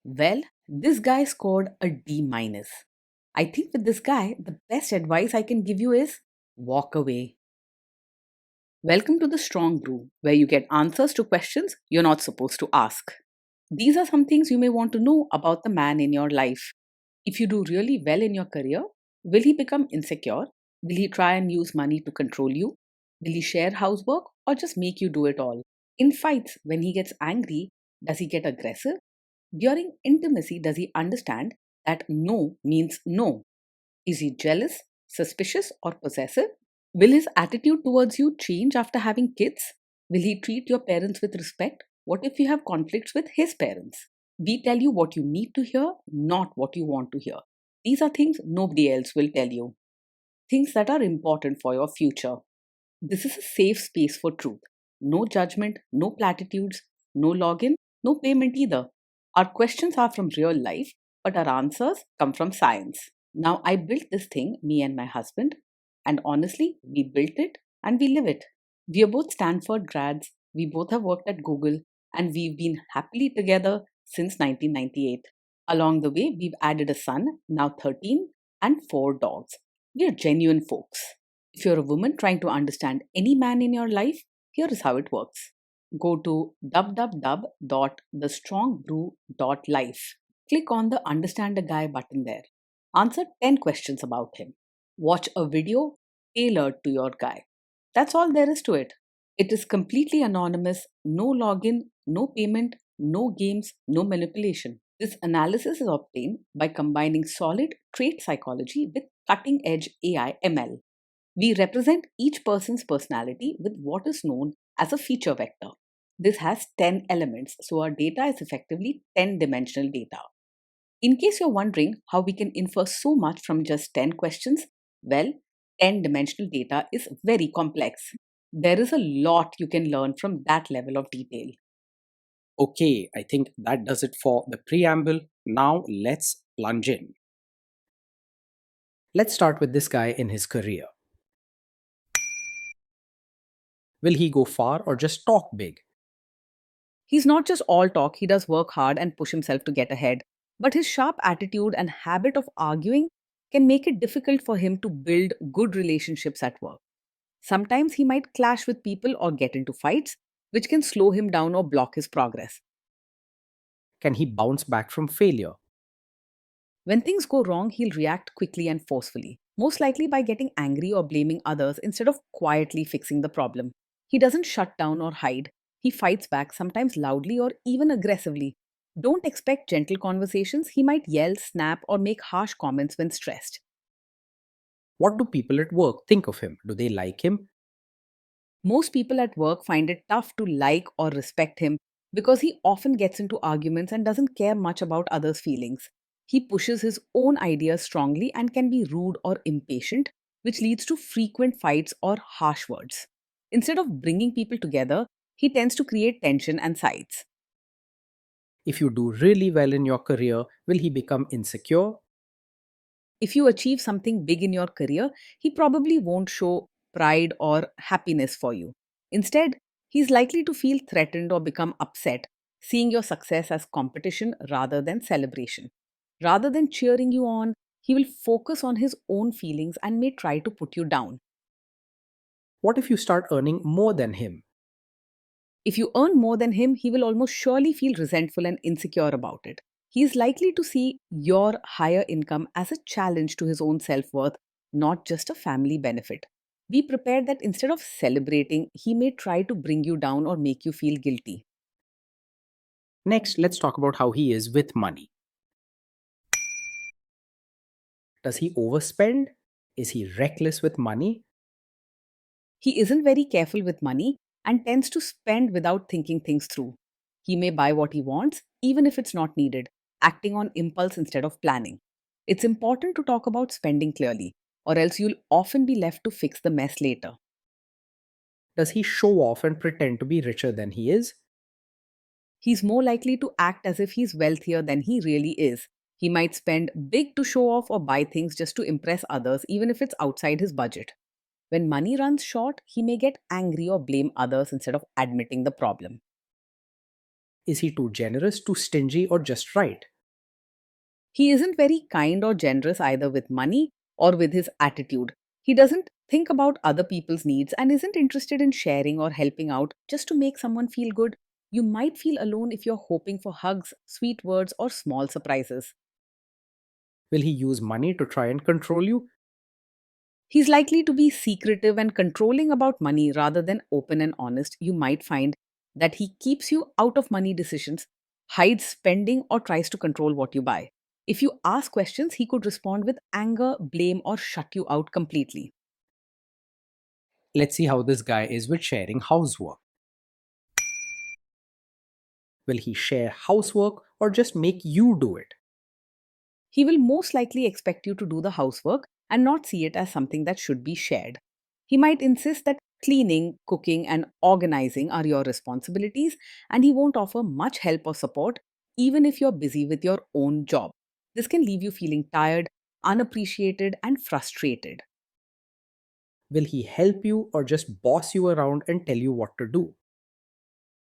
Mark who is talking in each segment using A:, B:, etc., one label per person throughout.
A: Well, this guy scored a D minus. I think with this guy, the best advice I can give you is walk away. Welcome to the Strong Brew, where you get answers to questions you're not supposed to ask. These are some things you may want to know about the man in your life. If you do really well in your career, will he become insecure? Will he try and use money to control you? Will he share housework or just make you do it all? In fights, when he gets angry, does he get aggressive? During intimacy, does he understand that no means no? Is he jealous, suspicious, or possessive? Will his attitude towards you change after having kids? Will he treat your parents with respect? What if you have conflicts with his parents? We tell you what you need to hear, not what you want to hear. These are things nobody else will tell you, things that are important for your future. This is a safe space for truth. No judgment, no platitudes, no login, no payment either. Our questions are from real life, but our answers come from science. Now, I built this thing, me and my husband, and honestly, we built it and we live it. We are both Stanford grads, we both have worked at Google, and we've been happily together since 1998. Along the way, we've added a son, now 13, and 4 dogs. We are genuine folks. If you're a woman trying to understand any man in your life, here is how it works. Go to www.thestrongbrew.life. Click on the Understand a Guy button there. Answer 10 questions about him. Watch a video tailored to your guy. That's all there is to it. It is completely anonymous, no login, no payment, no games, no manipulation. This analysis is obtained by combining solid trait psychology with cutting edge AI ML. We represent each person's personality with what is known as a feature vector. This has 10 elements, so our data is effectively 10 dimensional data. In case you're wondering how we can infer so much from just 10 questions, well, 10 dimensional data is very complex. There is a lot you can learn from that level of detail.
B: Okay, I think that does it for the preamble. Now let's plunge in. Let's start with this guy in his career. Will he go far or just talk big?
A: He's not just all talk, he does work hard and push himself to get ahead. But his sharp attitude and habit of arguing can make it difficult for him to build good relationships at work. Sometimes he might clash with people or get into fights, which can slow him down or block his progress.
B: Can he bounce back from failure?
A: When things go wrong, he'll react quickly and forcefully, most likely by getting angry or blaming others instead of quietly fixing the problem. He doesn't shut down or hide. He fights back, sometimes loudly or even aggressively. Don't expect gentle conversations. He might yell, snap, or make harsh comments when stressed.
B: What do people at work think of him? Do they like him?
A: Most people at work find it tough to like or respect him because he often gets into arguments and doesn't care much about others' feelings. He pushes his own ideas strongly and can be rude or impatient, which leads to frequent fights or harsh words. Instead of bringing people together, he tends to create tension and sides.
B: If you do really well in your career, will he become insecure?
A: If you achieve something big in your career, he probably won't show pride or happiness for you. Instead, he's likely to feel threatened or become upset, seeing your success as competition rather than celebration. Rather than cheering you on, he will focus on his own feelings and may try to put you down.
B: What if you start earning more than him?
A: If you earn more than him, he will almost surely feel resentful and insecure about it. He is likely to see your higher income as a challenge to his own self worth, not just a family benefit. Be prepared that instead of celebrating, he may try to bring you down or make you feel guilty.
B: Next, let's talk about how he is with money. Does he overspend? Is he reckless with money?
A: He isn't very careful with money and tends to spend without thinking things through. He may buy what he wants, even if it's not needed, acting on impulse instead of planning. It's important to talk about spending clearly, or else you'll often be left to fix the mess later.
B: Does he show off and pretend to be richer than he is?
A: He's more likely to act as if he's wealthier than he really is. He might spend big to show off or buy things just to impress others, even if it's outside his budget. When money runs short, he may get angry or blame others instead of admitting the problem.
B: Is he too generous, too stingy, or just right?
A: He isn't very kind or generous either with money or with his attitude. He doesn't think about other people's needs and isn't interested in sharing or helping out just to make someone feel good. You might feel alone if you're hoping for hugs, sweet words, or small surprises.
B: Will he use money to try and control you?
A: He's likely to be secretive and controlling about money rather than open and honest. You might find that he keeps you out of money decisions, hides spending, or tries to control what you buy. If you ask questions, he could respond with anger, blame, or shut you out completely.
B: Let's see how this guy is with sharing housework. Will he share housework or just make you do it?
A: He will most likely expect you to do the housework and not see it as something that should be shared. He might insist that cleaning, cooking, and organizing are your responsibilities, and he won't offer much help or support, even if you're busy with your own job. This can leave you feeling tired, unappreciated, and frustrated.
B: Will he help you or just boss you around and tell you what to do?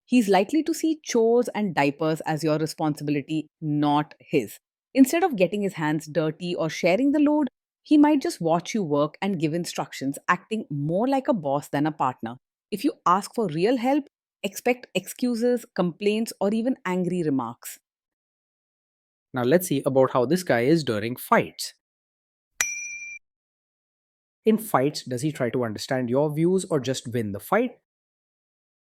A: He's likely to see chores and diapers as your responsibility, not his. Instead of getting his hands dirty or sharing the load, he might just watch you work and give instructions, acting more like a boss than a partner. If you ask for real help, expect excuses, complaints, or even angry remarks.
B: Now let's see about how this guy is during fights. In fights, does he try to understand your views or just win the fight?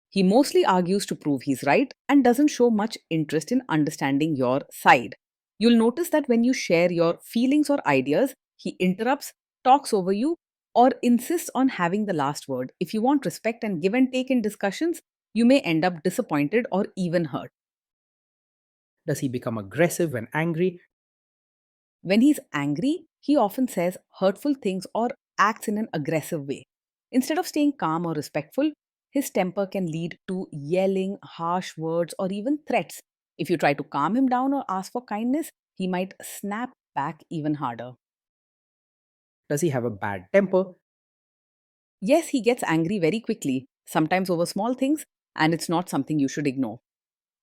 A: He mostly argues to prove he's right and doesn't show much interest in understanding your side. You'll notice that when you share your feelings or ideas, he interrupts, talks over you, or insists on having the last word. If you want respect and give and take in discussions, you may end up disappointed or even hurt.
B: Does he become aggressive when angry?
A: When he's angry, he often says hurtful things or acts in an aggressive way. Instead of staying calm or respectful, his temper can lead to yelling, harsh words, or even threats. If you try to calm him down or ask for kindness, he might snap back even harder.
B: Does he have a bad temper?
A: Yes, he gets angry very quickly, sometimes over small things, and it's not something you should ignore.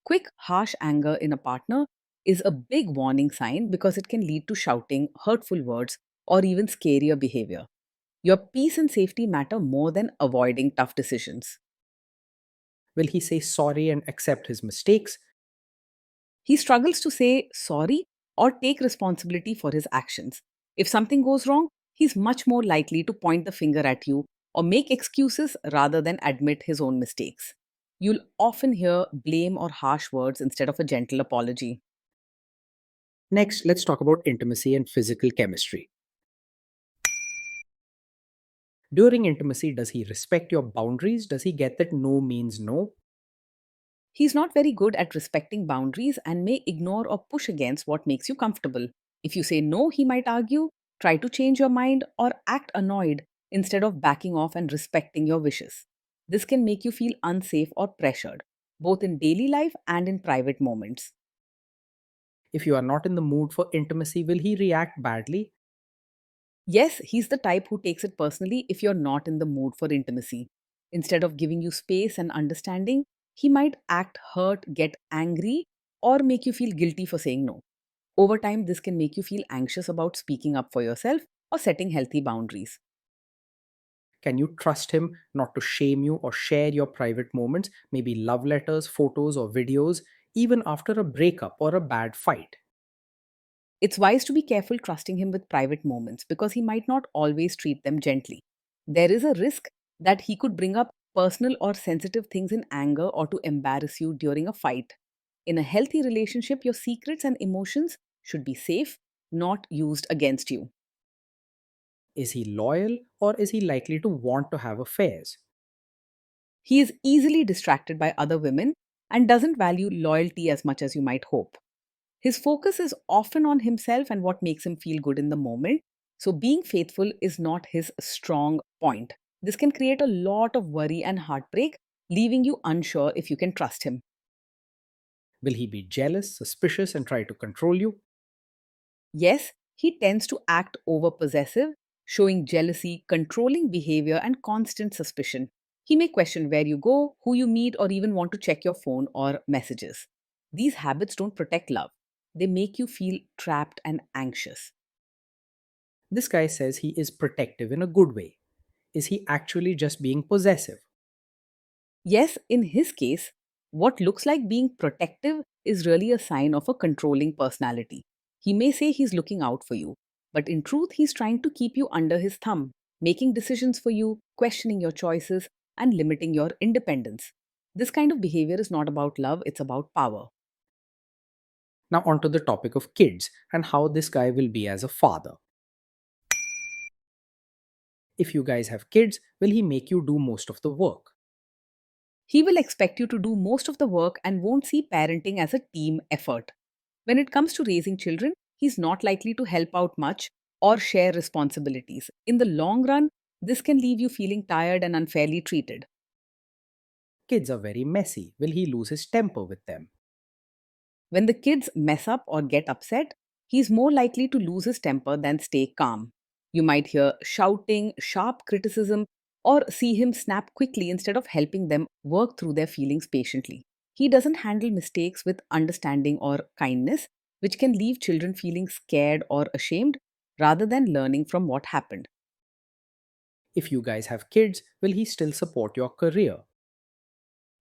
A: Quick, harsh anger in a partner is a big warning sign because it can lead to shouting, hurtful words, or even scarier behavior. Your peace and safety matter more than avoiding tough decisions.
B: Will he say sorry and accept his mistakes?
A: He struggles to say sorry or take responsibility for his actions. If something goes wrong, he's much more likely to point the finger at you or make excuses rather than admit his own mistakes. You'll often hear blame or harsh words instead of a gentle apology.
B: Next, let's talk about intimacy and physical chemistry. During intimacy, does he respect your boundaries? Does he get that no means no?
A: He's not very good at respecting boundaries and may ignore or push against what makes you comfortable. If you say no, he might argue, try to change your mind, or act annoyed instead of backing off and respecting your wishes. This can make you feel unsafe or pressured, both in daily life and in private moments.
B: If you are not in the mood for intimacy, will he react badly?
A: Yes, he's the type who takes it personally if you're not in the mood for intimacy. Instead of giving you space and understanding, he might act hurt, get angry, or make you feel guilty for saying no. Over time, this can make you feel anxious about speaking up for yourself or setting healthy boundaries.
B: Can you trust him not to shame you or share your private moments, maybe love letters, photos, or videos, even after a breakup or a bad fight?
A: It's wise to be careful trusting him with private moments because he might not always treat them gently. There is a risk that he could bring up personal or sensitive things in anger or to embarrass you during a fight. In a healthy relationship, your secrets and emotions should be safe, not used against you.
B: Is he loyal or is he likely to want to have affairs?
A: He is easily distracted by other women and doesn't value loyalty as much as you might hope. His focus is often on himself and what makes him feel good in the moment. So, being faithful is not his strong point. This can create a lot of worry and heartbreak, leaving you unsure if you can trust him.
B: Will he be jealous, suspicious, and try to control you?
A: Yes, he tends to act over possessive, showing jealousy, controlling behavior, and constant suspicion. He may question where you go, who you meet, or even want to check your phone or messages. These habits don't protect love. they make you feel trapped and anxious.
B: This guy says he is protective in a good way. Is he actually just being possessive?
A: Yes, in his case, what looks like being protective is really a sign of a controlling personality. He may say he's looking out for you, but in truth, he's trying to keep you under his thumb, making decisions for you, questioning your choices, and limiting your independence. This kind of behavior is not about love, it's about power.
B: Now, onto the topic of kids and how this guy will be as a father. If you guys have kids, will he make you do most of the work?
A: He will expect you to do most of the work and won't see parenting as a team effort. When it comes to raising children, he's not likely to help out much or share responsibilities. In the long run, this can leave you feeling tired and unfairly treated.
B: Kids are very messy. Will he lose his temper with them?
A: When the kids mess up or get upset, he's more likely to lose his temper than stay calm. You might hear shouting, sharp criticism, or see him snap quickly instead of helping them work through their feelings patiently. He doesn't handle mistakes with understanding or kindness, which can leave children feeling scared or ashamed rather than learning from what happened.
B: If you guys have kids, will he still support your career?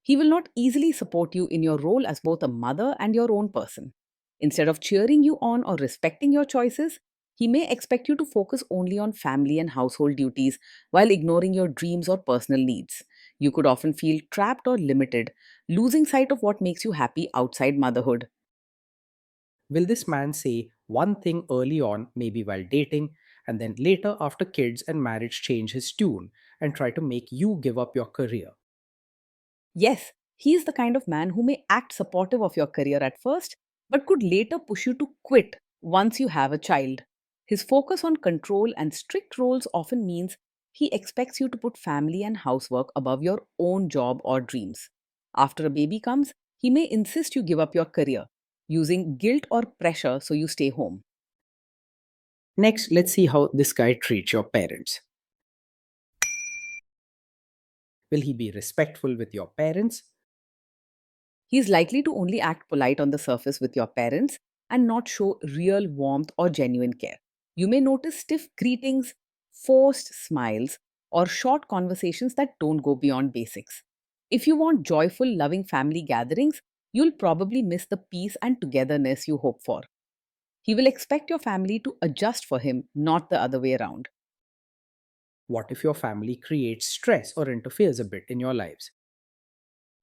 A: He will not easily support you in your role as both a mother and your own person. Instead of cheering you on or respecting your choices, he may expect you to focus only on family and household duties while ignoring your dreams or personal needs. You could often feel trapped or limited, losing sight of what makes you happy outside motherhood.
B: Will this man say one thing early on, maybe while dating, and then later after kids and marriage change his tune and try to make you give up your career?
A: Yes, he is the kind of man who may act supportive of your career at first, but could later push you to quit once you have a child. His focus on control and strict roles often means he expects you to put family and housework above your own job or dreams. After a baby comes, he may insist you give up your career, using guilt or pressure so you stay home.
B: Next, let's see how this guy treats your parents. Will he be respectful with your parents?
A: He is likely to only act polite on the surface with your parents and not show real warmth or genuine care. You may notice stiff greetings, forced smiles, or short conversations that don't go beyond basics. If you want joyful, loving family gatherings, you'll probably miss the peace and togetherness you hope for. He will expect your family to adjust for him, not the other way around.
B: What if your family creates stress or interferes a bit in your lives?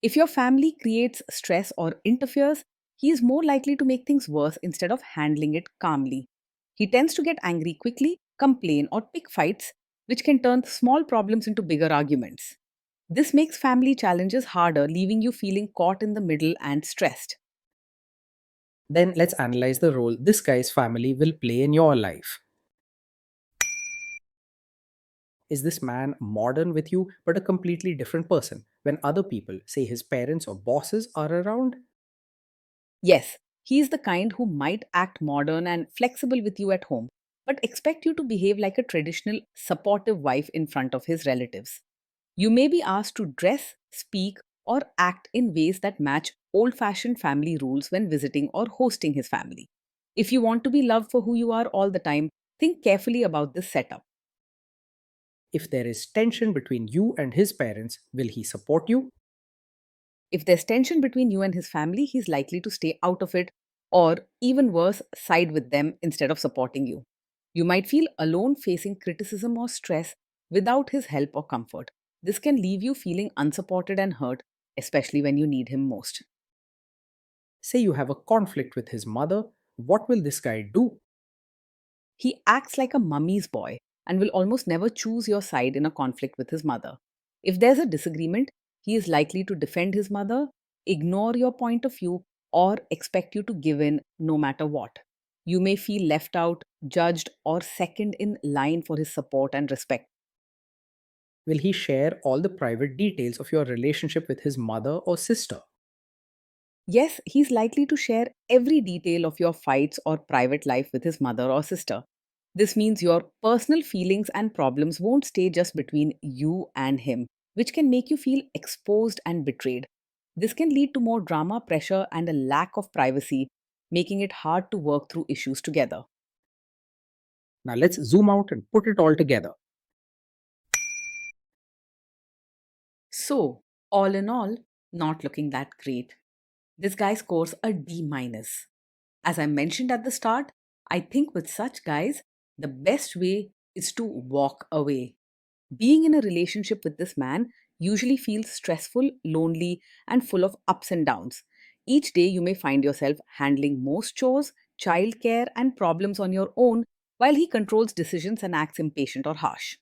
A: If your family creates stress or interferes, he is more likely to make things worse instead of handling it calmly. He tends to get angry quickly, complain, or pick fights, which can turn small problems into bigger arguments. This makes family challenges harder, leaving you feeling caught in the middle and stressed.
B: Then let's analyze the role this guy's family will play in your life. Is this man modern with you but a completely different person when other people, say his parents or bosses, are around?
A: Yes, he is the kind who might act modern and flexible with you at home, but expect you to behave like a traditional, supportive wife in front of his relatives. You may be asked to dress, speak, or act in ways that match old fashioned family rules when visiting or hosting his family. If you want to be loved for who you are all the time, think carefully about this setup.
B: If there is tension between you and his parents, will he support you?
A: If there's tension between you and his family, he's likely to stay out of it, or even worse, side with them instead of supporting you. You might feel alone facing criticism or stress without his help or comfort. This can leave you feeling unsupported and hurt, especially when you need him most.
B: Say you have a conflict with his mother, what will this guy do?
A: He acts like a mummy's boy and will almost never choose your side in a conflict with his mother. If there's a disagreement, he is likely to defend his mother, ignore your point of view, or expect you to give in no matter what. You may feel left out, judged, or second in line for his support and respect.
B: Will he share all the private details of your relationship with his mother or sister?
A: Yes, he's likely to share every detail of your fights or private life with his mother or sister. This means your personal feelings and problems won't stay just between you and him, which can make you feel exposed and betrayed. This can lead to more drama, pressure, and a lack of privacy, making it hard to work through issues together.
B: Now let's zoom out and put it all together.
A: So, all in all, not looking that great. This guy scores a D minus. As I mentioned at the start, I think with such guys, the best way is to walk away. Being in a relationship with this man usually feels stressful, lonely, and full of ups and downs. Each day, you may find yourself handling most chores, childcare, and problems on your own while he controls decisions and acts impatient or harsh.